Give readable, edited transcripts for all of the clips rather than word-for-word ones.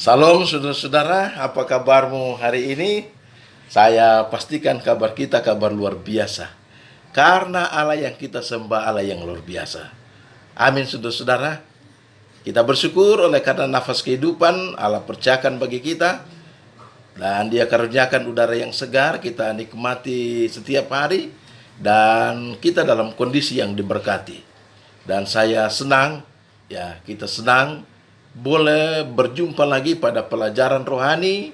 Salam saudara-saudara, apa kabarmu hari ini? Saya pastikan kabar kita kabar luar biasa. Karena Allah yang kita sembah Allah yang luar biasa. Amin saudara-saudara. Kita bersyukur oleh karena nafas kehidupan Allah percayakan bagi kita. Dan Dia karuniakan udara yang segar kita nikmati setiap hari. Dan kita dalam kondisi yang diberkati. Dan saya senang, kita senang boleh berjumpa lagi pada pelajaran rohani,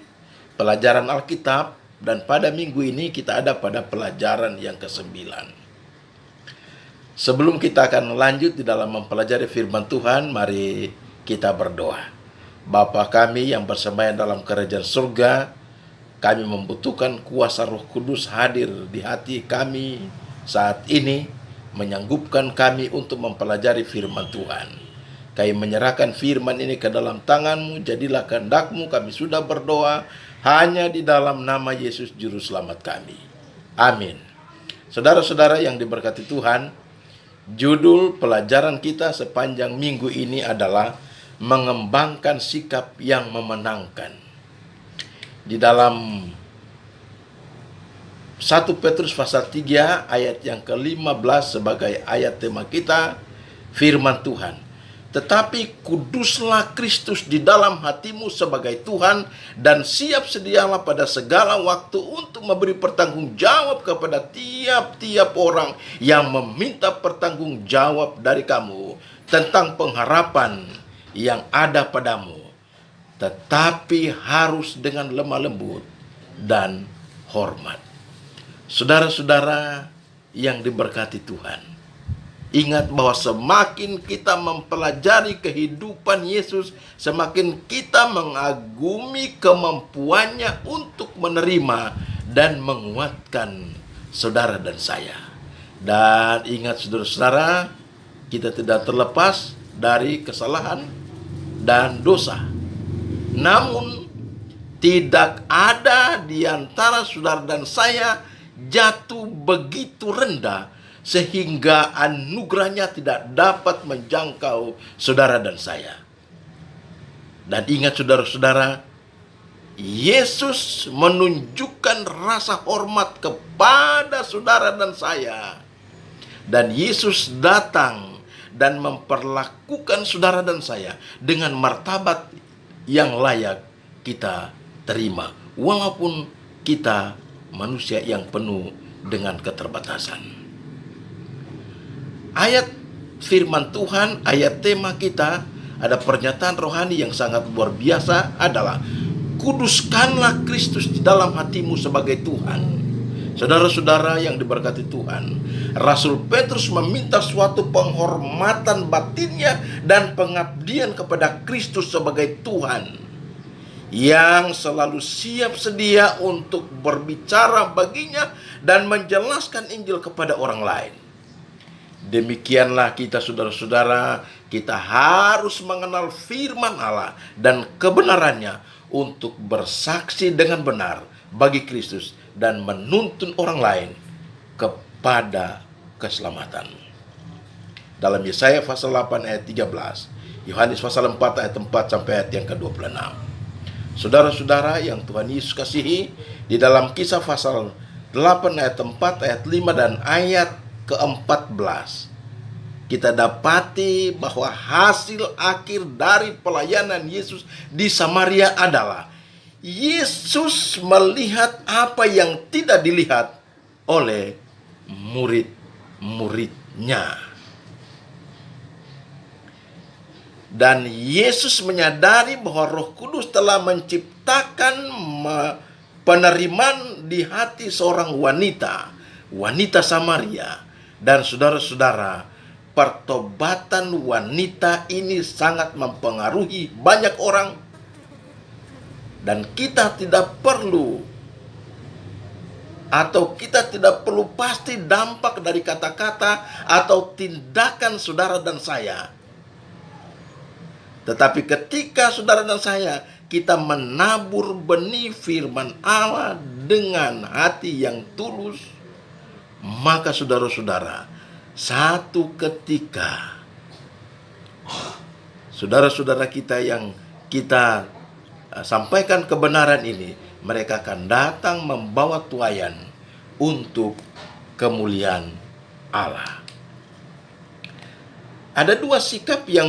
pelajaran Alkitab, dan pada minggu ini kita ada pada pelajaran yang ke-9. Sebelum kita akan lanjut di dalam mempelajari firman Tuhan, mari kita berdoa. Bapa kami yang bersemayam dalam kerajaan surga, kami membutuhkan kuasa Roh Kudus hadir di hati kami saat ini, menyanggupkan kami untuk mempelajari firman Tuhan. Kami menyerahkan firman ini ke dalam tangan-Mu, jadilah kehendak-Mu. Kami sudah berdoa hanya di dalam nama Yesus Juru Selamat kami. Amin. Saudara-saudara yang diberkati Tuhan, judul pelajaran kita sepanjang minggu ini adalah mengembangkan sikap yang memenangkan. Di dalam 1 Petrus pasal 3 ayat yang ke-15 sebagai ayat tema kita, firman Tuhan. Tetapi kuduslah Kristus di dalam hatimu sebagai Tuhan, dan siap sedialah pada segala waktu untuk memberi pertanggungjawab kepada tiap-tiap orang yang meminta pertanggungjawab dari kamu tentang pengharapan yang ada padamu, tetapi harus dengan lemah lembut dan hormat. Saudara-saudara yang diberkati Tuhan, ingat bahwa semakin kita mempelajari kehidupan Yesus, semakin kita mengagumi kemampuannya untuk menerima dan menguatkan saudara dan saya. Dan ingat saudara-saudara, kita tidak terlepas dari kesalahan dan dosa. Namun, tidak ada di antara saudara dan saya jatuh begitu rendah sehingga anugerahnya tidak dapat menjangkau saudara dan saya. Dan ingat saudara-saudara, Yesus menunjukkan rasa hormat kepada saudara dan saya. Dan Yesus datang dan memperlakukan saudara dan saya dengan martabat yang layak kita terima, walaupun kita manusia yang penuh dengan keterbatasan. Ayat firman Tuhan, ayat tema kita, ada pernyataan rohani yang sangat luar biasa adalah kuduskanlah Kristus di dalam hatimu sebagai Tuhan. Saudara-saudara yang diberkati Tuhan, Rasul Petrus meminta suatu penghormatan batinnya dan pengabdian kepada Kristus sebagai Tuhan, yang selalu siap sedia untuk berbicara baginya dan menjelaskan Injil kepada orang lain. Demikianlah kita saudara-saudara, kita harus mengenal firman Allah dan kebenarannya untuk bersaksi dengan benar bagi Kristus dan menuntun orang lain kepada keselamatan. Dalam Yesaya pasal 8 ayat 13, Yohanes pasal 4 ayat 4 sampai ayat yang ke-26. Saudara-saudara yang Tuhan Yesus kasihi, di dalam Kisah pasal 8 ayat 4, ayat 5 dan ayat ke-14, kita dapati bahwa hasil akhir dari pelayanan Yesus di Samaria adalah Yesus melihat apa yang tidak dilihat oleh murid-muridnya. Dan Yesus menyadari bahwa Roh Kudus telah menciptakan penerimaan di hati seorang wanita Samaria. Dan saudara-saudara, pertobatan wanita ini sangat mempengaruhi banyak orang. Dan kita tidak perlu pasti dampak dari kata-kata atau tindakan saudara dan saya. Tetapi ketika saudara dan saya, kita menabur benih firman Allah dengan hati yang tulus, maka saudara-saudara, satu ketika saudara-saudara kita yang kita sampaikan kebenaran ini, mereka akan datang membawa tuaian untuk kemuliaan Allah. Ada dua sikap yang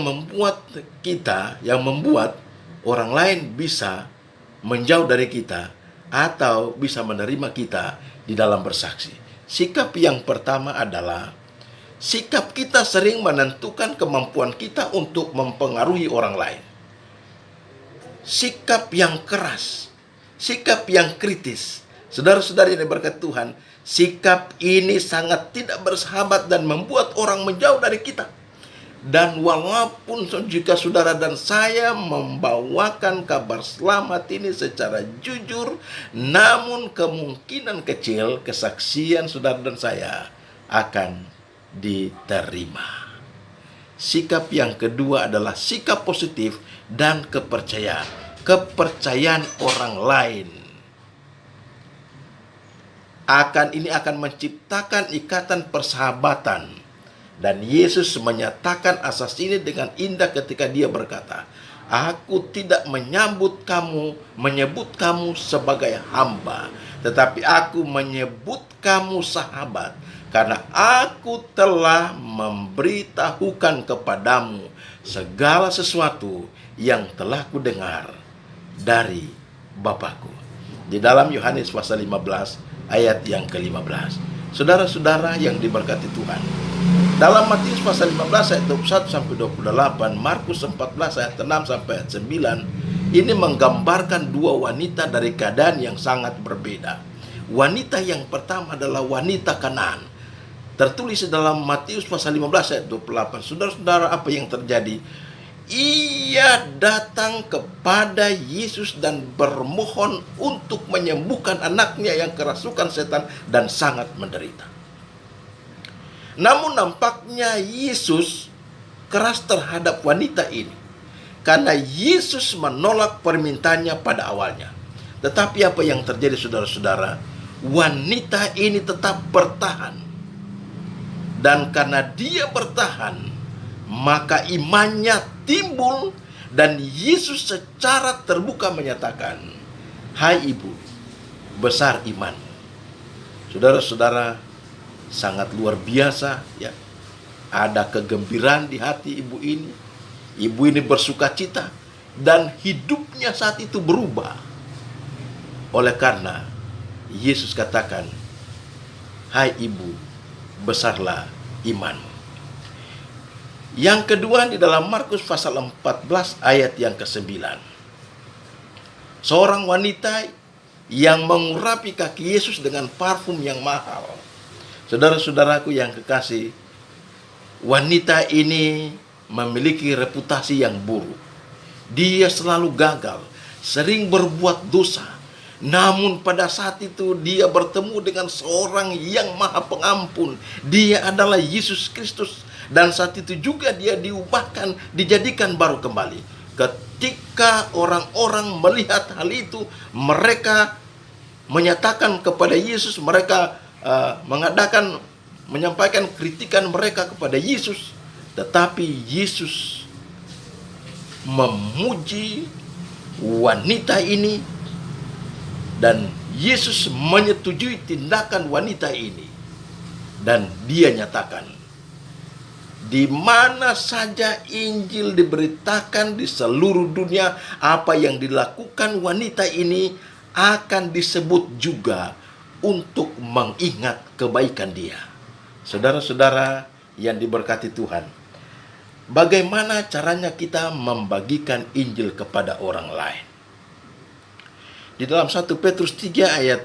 membuat orang lain bisa menjauh dari kita atau bisa menerima kita di dalam bersaksi. Sikap yang pertama adalah sikap kita sering menentukan kemampuan kita untuk mempengaruhi orang lain. Sikap yang keras, sikap yang kritis. Saudara-saudari yang diberkati Tuhan, sikap ini sangat tidak bersahabat dan membuat orang menjauh dari kita. Dan walaupun jika saudara dan saya membawakan kabar selamat ini secara jujur, namun kemungkinan kecil kesaksian saudara dan saya akan diterima. Sikap yang kedua adalah sikap positif dan kepercayaan orang lain. Ini akan menciptakan ikatan persahabatan. Dan Yesus menyatakan asas ini dengan indah ketika dia berkata, "Aku tidak menyebut kamu sebagai hamba, tetapi aku menyebut kamu sahabat, karena aku telah memberitahukan kepadamu segala sesuatu yang telah kudengar dari Bapakku." Di dalam Yohanes pasal 15 ayat yang ke-15. Saudara-saudara yang diberkati Tuhan, dalam Matius pasal 15 ayat 21 sampai 28, Markus 14 ayat 6 sampai ayat 9, ini menggambarkan dua wanita dari keadaan yang sangat berbeda. Wanita yang pertama adalah wanita Kanaan. Tertulis dalam Matius pasal 15 ayat 28. Saudara-saudara, apa yang terjadi? Ia datang kepada Yesus dan bermohon untuk menyembuhkan anaknya yang kerasukan setan dan sangat menderita. Namun nampaknya Yesus keras terhadap wanita ini, karena Yesus menolak permintaannya pada awalnya. Tetapi apa yang terjadi, saudara-saudara? Wanita ini tetap bertahan. Dan karena dia bertahan, maka imannya timbul, dan Yesus secara terbuka menyatakan, "Hai ibu, besar iman." Saudara-saudara, sangat luar biasa ya. Ada kegembiraan di hati ibu ini. Ibu ini bersukacita dan hidupnya saat itu berubah. Oleh karena Yesus katakan, "Hai ibu, besarlah imanmu." Yang kedua di dalam Markus pasal 14 ayat yang ke-9. Seorang wanita yang mengurapi kaki Yesus dengan parfum yang mahal. Saudara-saudaraku yang kekasih, wanita ini memiliki reputasi yang buruk. Dia selalu gagal, sering berbuat dosa. Namun pada saat itu dia bertemu dengan seorang yang maha pengampun. Dia adalah Yesus Kristus. Dan saat itu juga dia diubahkan, dijadikan baru kembali. Ketika orang-orang melihat hal itu, mereka menyatakan kepada Yesus, mereka menyampaikan kritikan mereka kepada Yesus. Tetapi Yesus memuji wanita ini, dan Yesus menyetujui tindakan wanita ini. Dan dia nyatakan, di mana saja Injil diberitakan di seluruh dunia, apa yang dilakukan wanita ini akan disebut juga untuk mengingat kebaikan dia. Saudara-saudara yang diberkati Tuhan, bagaimana caranya kita membagikan Injil kepada orang lain? Di dalam 1 Petrus 3 ayat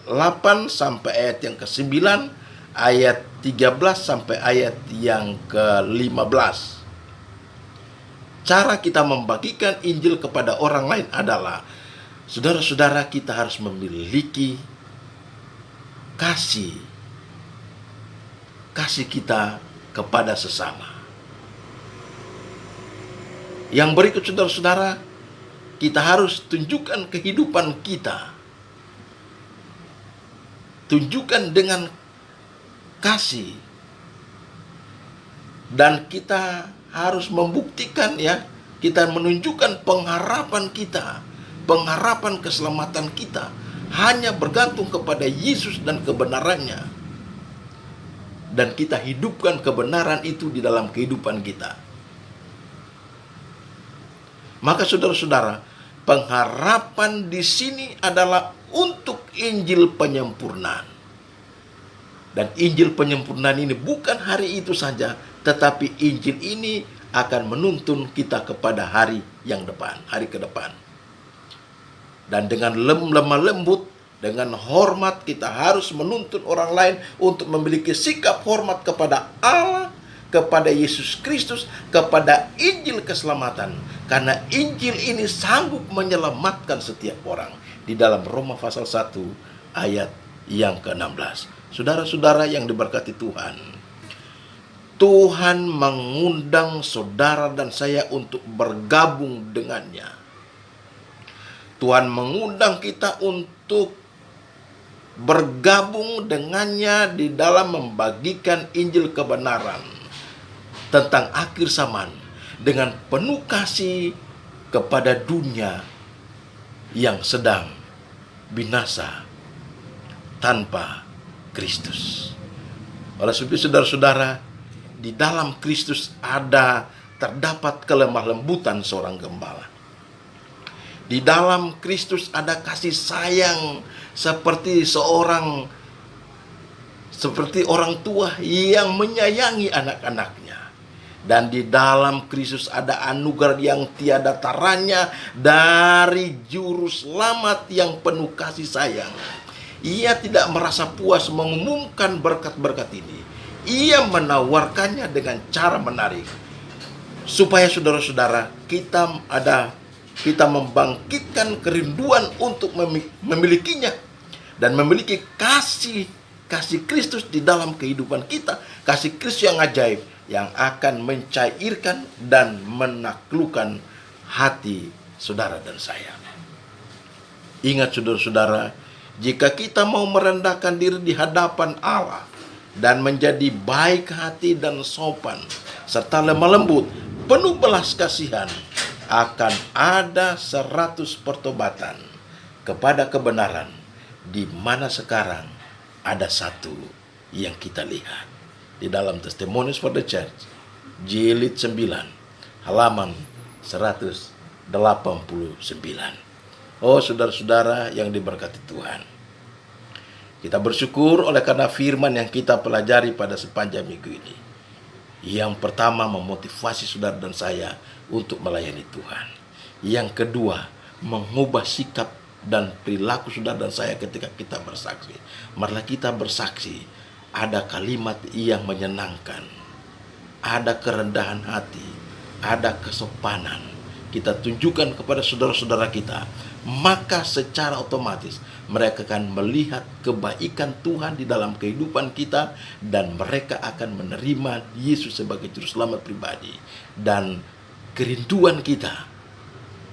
8 sampai ayat yang ke-9, ayat 13 sampai ayat yang ke-15. Cara kita membagikan Injil kepada orang lain adalah, saudara-saudara, kita harus memiliki kasih kita kepada sesama. Yang berikut, saudara-saudara, kita harus tunjukkan kehidupan kita. Tunjukkan dengan kasih. Dan kita harus membuktikan ya, kita menunjukkan pengharapan kita pengharapan keselamatan kita hanya bergantung kepada Yesus dan kebenarannya. Dan kita hidupkan kebenaran itu di dalam kehidupan kita. Maka saudara-saudara, pengharapan di sini adalah untuk Injil penyempurnaan. Dan Injil penyempurnaan ini bukan hari itu saja, tetapi Injil ini akan menuntun kita kepada hari yang depan, hari ke depan. Dan dengan lemah lembut, dengan hormat, kita harus menuntun orang lain untuk memiliki sikap hormat kepada Allah, kepada Yesus Kristus, kepada Injil keselamatan. Karena Injil ini sanggup menyelamatkan setiap orang. Di dalam Roma pasal 1 ayat yang ke-16. Saudara-saudara yang diberkati Tuhan, Tuhan mengundang saudara dan saya untuk bergabung dengannya. Tuhan mengundang kita untuk bergabung dengannya di dalam membagikan Injil kebenaran tentang akhir zaman dengan penuh kasih kepada dunia yang sedang binasa tanpa Kristus. Oleh sebab itu saudara-saudara, di dalam Kristus terdapat kelemah lembutan seorang gembala. Di dalam Kristus ada kasih sayang seperti orang tua yang menyayangi anak-anaknya. Dan di dalam Kristus ada anugerah yang tiada taranya dari Juru Selamat yang penuh kasih sayang. Ia tidak merasa puas mengumumkan berkat-berkat ini. Ia menawarkannya dengan cara menarik. Supaya saudara-saudara kita membangkitkan kerinduan untuk memilikinya. Dan memiliki kasih Kristus di dalam kehidupan kita. Kasih Kristus yang ajaib, yang akan mencairkan dan menaklukkan hati saudara dan saya. Ingat saudara-saudara, jika kita mau merendahkan diri di hadapan Allah dan menjadi baik hati dan sopan, serta lemah lembut, penuh belas kasihan, akan ada 100 pertobatan kepada kebenaran, di mana sekarang ada satu yang kita lihat. Di dalam Testimonies for the Church, jilid 9, halaman 189. Oh saudara-saudara yang diberkati Tuhan, kita bersyukur oleh karena firman yang kita pelajari pada sepanjang minggu ini. Yang pertama, memotivasi saudara dan saya untuk melayani Tuhan. Yang kedua, mengubah sikap dan perilaku saudara dan saya ketika kita bersaksi. Marilah kita bersaksi. Ada kalimat yang menyenangkan, ada kerendahan hati, ada kesopanan. Kita tunjukkan kepada saudara-saudara kita, maka secara otomatis mereka akan melihat kebaikan Tuhan di dalam kehidupan kita, dan mereka akan menerima Yesus sebagai juru selamat pribadi. Dan kerinduan kita,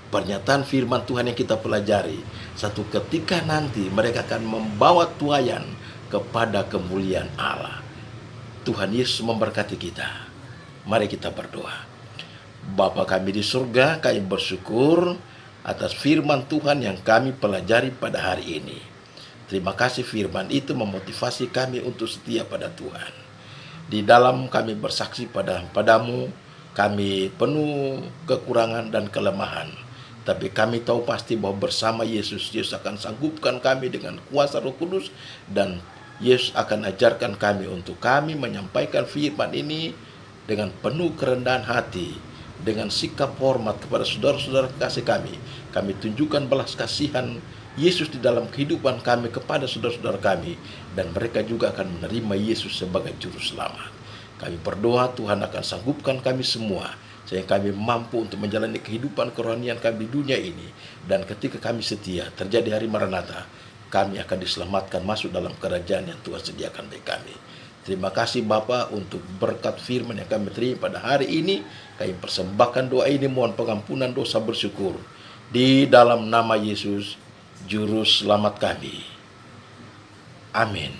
pernyataan firman Tuhan yang kita pelajari, satu ketika nanti mereka akan membawa tuaian kepada kemuliaan Allah. Tuhan Yesus memberkati kita. Mari kita berdoa. Bapa kami di surga, kami bersyukur atas firman Tuhan yang kami pelajari pada hari ini. Terima kasih firman itu memotivasi kami untuk setia pada Tuhan. Di dalam kami bersaksi padamu, kami penuh kekurangan dan kelemahan. Tapi kami tahu pasti bahwa bersama Yesus akan sanggupkan kami dengan kuasa Roh Kudus, dan Yesus akan ajarkan kami untuk kami menyampaikan firman ini dengan penuh kerendahan hati, dengan sikap hormat kepada saudara-saudara kasih kami. Kami tunjukkan belas kasihan Yesus di dalam kehidupan kami kepada saudara-saudara kami, dan mereka juga akan menerima Yesus sebagai juru selamat. Kami berdoa Tuhan akan sanggupkan kami semua, sehingga kami mampu untuk menjalani kehidupan kerohanian kami di dunia ini. Dan ketika kami setia, terjadi hari Maranatha, kami akan diselamatkan masuk dalam kerajaan yang Tuhan sediakan bagi kami. Terima kasih Bapa untuk berkat firman yang kami terima pada hari ini. Kami persembahkan doa ini, mohon pengampunan dosa, bersyukur di dalam nama Yesus, Juru Selamat kami. Amin.